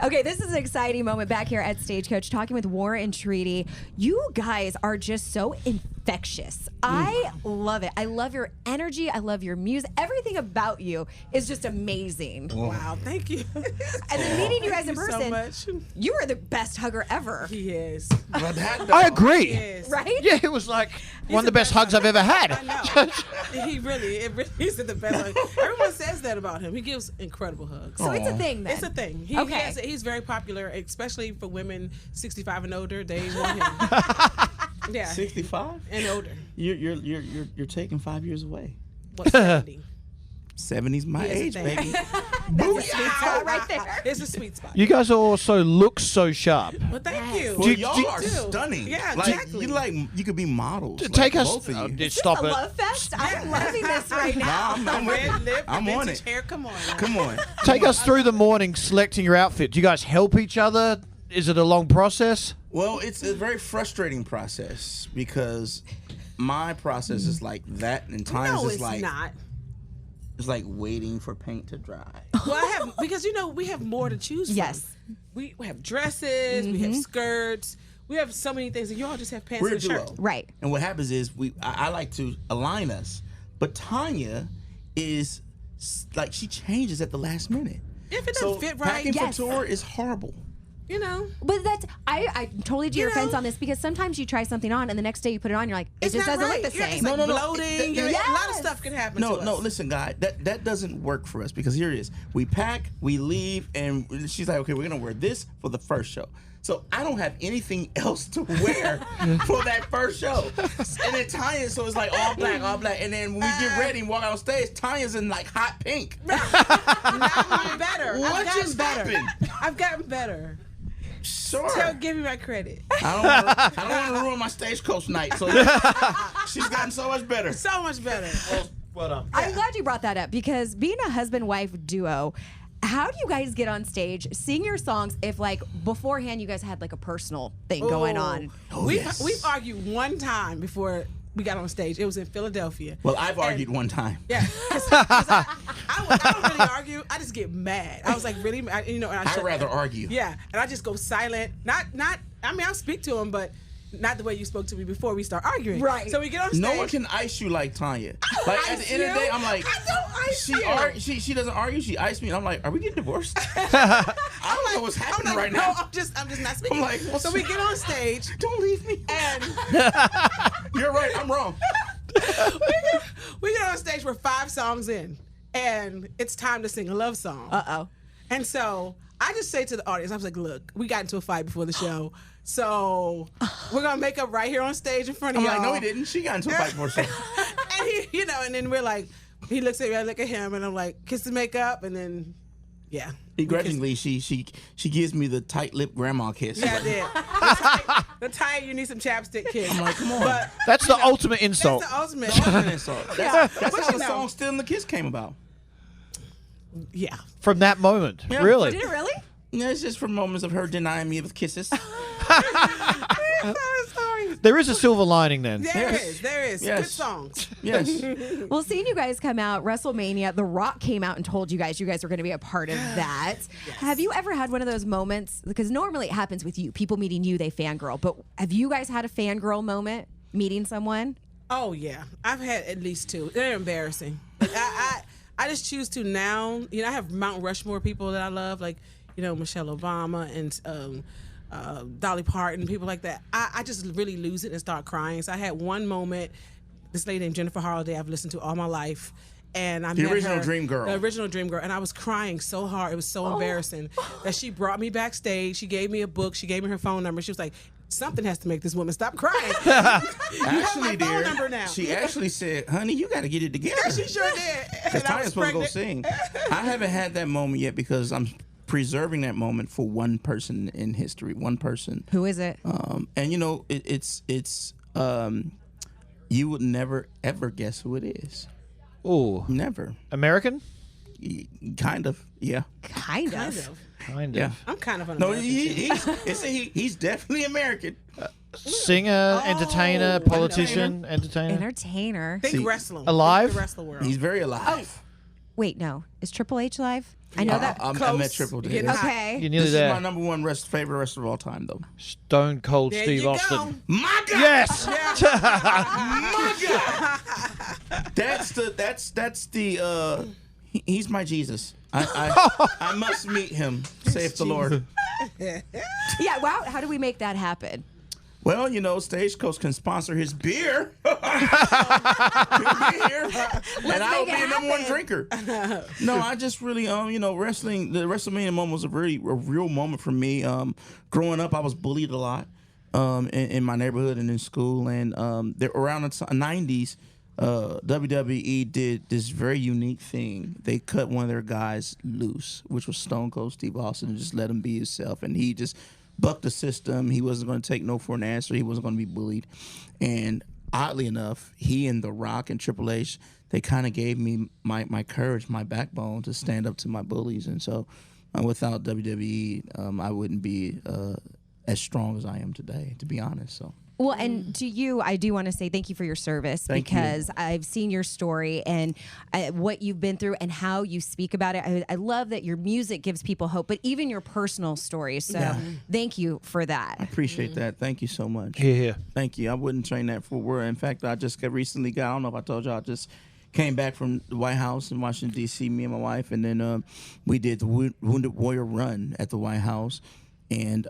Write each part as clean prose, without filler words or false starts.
Okay, this is an exciting moment back here at Stagecoach talking with War and Treaty. You guys are just so infectious. I love it. I love your energy. I love your music. Everything about you is just amazing. Wow, thank you. And then meeting you guys in Thank person, you so much. you were the best hugger ever. He is. I agree. He is. Right? Yeah, it was like one of the best hugs I've ever had. I know. It really is the best hug. Everyone says that about him. He gives incredible hugs. So it's a thing then. It's a thing. He's very popular, especially for women 65 and older. They want him. Yeah. 65 and older. You're taking 5 years away. What, 70? 70's my age, baby. That's a sweet spot right there. It's a sweet spot. You guys also look so sharp. Well, thank you. Well, y'all are stunning. Yeah, like, exactly. You could be models. Take us. both of you. Is this Stop a it. love fest? I'm loving this right now. I'm with Red it. lip, I'm on vintage it. hair. Come on. Come on. Take us through the morning selecting your outfit. Do you guys help each other? Is it a long process? Well, it's a very frustrating process because my process is like that, and times No, it's it's like not. it's like waiting for paint to dry. Well, because we have more to choose from. Yes. We have dresses, we have skirts, we have so many things, and you all just have pants We're a and a shirt. duo. Right. And what happens is I like to align us, but Tanya is like she changes at the last minute. If it doesn't fit right, packing yes. for tour is horrible. you know. But that's I totally do your You fence know. on this because sometimes you try something on and the next day you put it on, you're like, it It's just not doesn't right. look the Yeah, same. it's like No. bloating. A lot of Yes. stuff can happen No, to us. no, listen, guy. That doesn't work for us because here it is. We pack, we leave, and she's like, okay, we're gonna wear this for the first show. So I don't have anything else to wear for that first show. And then Tanya, so it's like all black. And then when we get ready and walk out on stage, Tanya's in like hot pink. Now I'm better. What I've gotten just better. happened? I've gotten better. Sure. Give me my credit. I don't want to ruin my Stagecoach night. So she's gotten so much better. So much better. I'm glad you brought that up because being a husband-wife duo, how do you guys get on stage, sing your songs if like beforehand you guys had like a personal thing going on? We've argued one time before we got on stage. It was in Philadelphia. Well, I've argued one time. Yeah, 'cause I don't really argue. I just get mad. I was like really mad, you know. And I'd rather argue. Yeah, and I just go silent. Not. I mean, I'll speak to him, but not the way you spoke to me before we start arguing. Right. So we get on stage. No one can ice you like Tanya. Like at the end of the day, I'm like, I don't ice you. she doesn't argue. She iced me, and I'm like, are we getting divorced? I don't know what's happening right no, now. I'm just not speaking. I'm like, so we get on stage. Don't leave me. And You're right. I'm wrong. we get on stage. We're 5 songs in, and it's time to sing a love song. Uh-oh. And so I just say to the audience, I was like, look, we got into a fight before the show, so we're gonna make up right here on stage in front of I'm y'all. like, no, he didn't. She got into a fight for a second. And he, you know, and then we're like, he looks at me, I look at him, and I'm like, kiss the makeup, and then, yeah. Begrudgingly, she gives me the tight lip grandma kiss. Yeah, I did. The tight, you need some chapstick kiss. I'm like, come on. But That's the ultimate insult. that's the ultimate. That's But how you the know. song "Still in the Kiss" came about. Yeah. From that moment, Yeah. really. Did it really? Yeah, it's just for moments of her denying me with kisses. Sorry. There is a silver lining then. There is. Yes. Good songs. Yes. Well, seeing you guys come out, WrestleMania, The Rock came out and told you guys were going to be a part of that. Have you ever had one of those moments? Because normally it happens with you. People meeting you, they fangirl. But have you guys had a fangirl moment meeting someone? Oh yeah, I've had at least 2. They're embarrassing. Like, I just choose to now. You know, I have Mount Rushmore people that I love, like Michelle Obama and Dolly Parton, people like that. I just really lose it and start crying. So I had one moment. This lady named Jennifer Holiday I've listened to all my life. And I The met original her, Dream Girl. The original Dream Girl. And I was crying so hard. It was so embarrassing that she brought me backstage. She gave me a book. She gave me her phone number. She was like, something has to make this woman stop crying. Actually, phone dear, number now. she actually said, honey, you got to get it together. Yeah, she sure did. Because And I Tanya's was supposed to go pregnant. sing. I haven't had that moment yet because I'm preserving that moment for one person in history. One person. Who is it? And it's you would never ever guess who it is. Ooh. Never. American? Kind of. Yeah. Kind Kind of. of. Kind Yeah. of. I'm kind of an No, American. he's definitely American. Singer, entertainer, politician, entertainer. Entertainer. Think See, wrestling. alive? Think the wrestler world. He's very alive. Wait, no. Is Triple H live? I know that. I'm Close. at triple Getting digits. hot. Okay. You're This nearly is there. my number one favorite wrestler of all time, though. Stone Cold There Steve you Austin. go. My God. Yes. My God. That's the he's my Jesus. I must meet him. Saith the Lord. Yeah. Wow. How do we make that happen? Well, Stagecoach can sponsor his beer. He'll be here, and I will be the number one drinker. No, I just really, wrestling. The WrestleMania moment was a real moment for me. Growing up, I was bullied a lot in my neighborhood and in school, and around the 90s, WWE did this very unique thing. They cut one of their guys loose, which was Stone Cold Steve Austin, and just let him be himself, and he just bucked the system. He wasn't going to take no for an answer. He wasn't going to be bullied. And oddly enough, he and The Rock and Triple H, they kind of gave me my courage, my backbone to stand up to my bullies. And so without WWE, I wouldn't be as strong as I am today, to be honest. So. Well, and to you, I do want to say thank you for your service because I've seen your story and what you've been through and how you speak about it. I love that your music gives people hope, but even your personal stories. So thank you for that. I appreciate that. Thank you so much. Here. Thank you. I wouldn't train that for word. In fact, I just recently got, I don't know if I told y'all, I just came back from the White House in Washington, D.C., me and my wife, and then we did the Wounded Warrior Run at the White House. And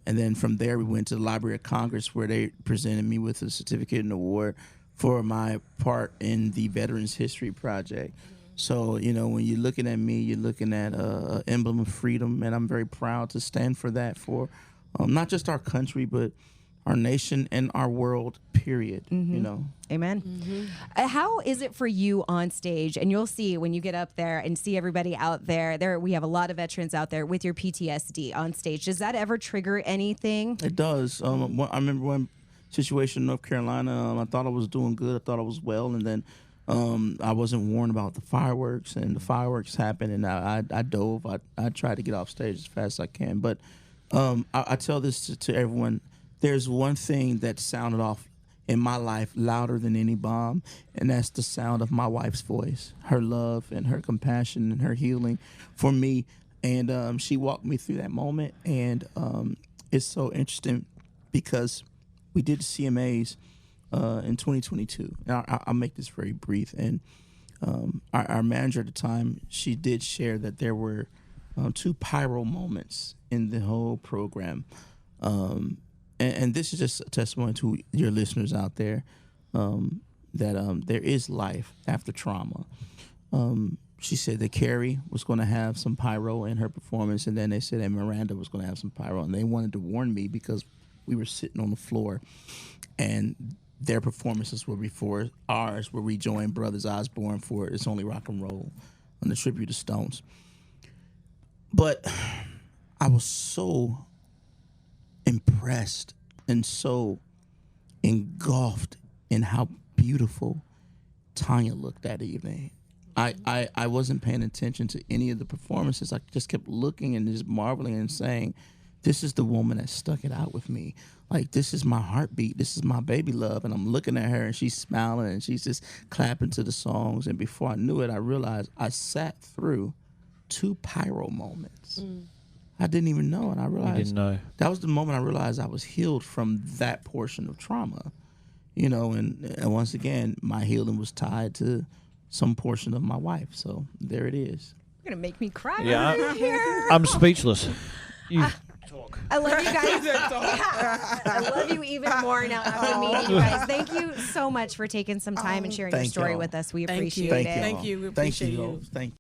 then from there, we went to the Library of Congress where they presented me with a certificate and award for my part in the Veterans History Project. So, when you're looking at me, you're looking at an emblem of freedom, and I'm very proud to stand for that for not just our country, but our nation and our world, period. Amen. How is it for you on stage? And you'll see when you get up there and see everybody out there. We have a lot of veterans out there with your PTSD on stage. Does that ever trigger anything? It does. I remember one situation in North Carolina. I thought I was doing good. I thought I was well, and then I wasn't warned about the fireworks, and the fireworks happened, and I dove. I tried to get off stage as fast as I can. But I tell this to everyone. There's one thing that sounded off in my life louder than any bomb, and that's the sound of my wife's voice, her love and her compassion and her healing for me. And she walked me through that moment, and it's so interesting because we did the CMAs in 2022. And I'll make this very brief. And our manager at the time, she did share that there were 2 pyro moments in the whole program. And this is just a testimony to your listeners out there that there is life after trauma. She said that Carrie was going to have some pyro in her performance, and then they said that Miranda was going to have some pyro, and they wanted to warn me because we were sitting on the floor, and their performances were before ours, where we joined Brothers Osborne for It's Only Rock and Roll on the tribute to Stones. But I was so impressed and so engulfed in how beautiful Tanya looked that evening. I wasn't paying attention to any of the performances. I just kept looking and just marveling and saying, this is the woman that stuck it out with me. Like, this is my heartbeat. This is my baby love. And I'm looking at her, and she's smiling, and she's just clapping to the songs. And before I knew it, I realized I sat through 2 pyro moments. I didn't even know, and I realized You didn't know. that was the moment I realized I was healed from that portion of trauma. And once again, my healing was tied to some portion of my wife. So there it is. You're going to make me cry Yeah. right here. I'm speechless. You talk. I love you guys. Yeah. I love you even more now after meeting you guys. Thank you so much for taking some time and sharing your Thank story y'all. with us. We Thank appreciate you. it. Thank you. Thank you. We appreciate you. Thank you.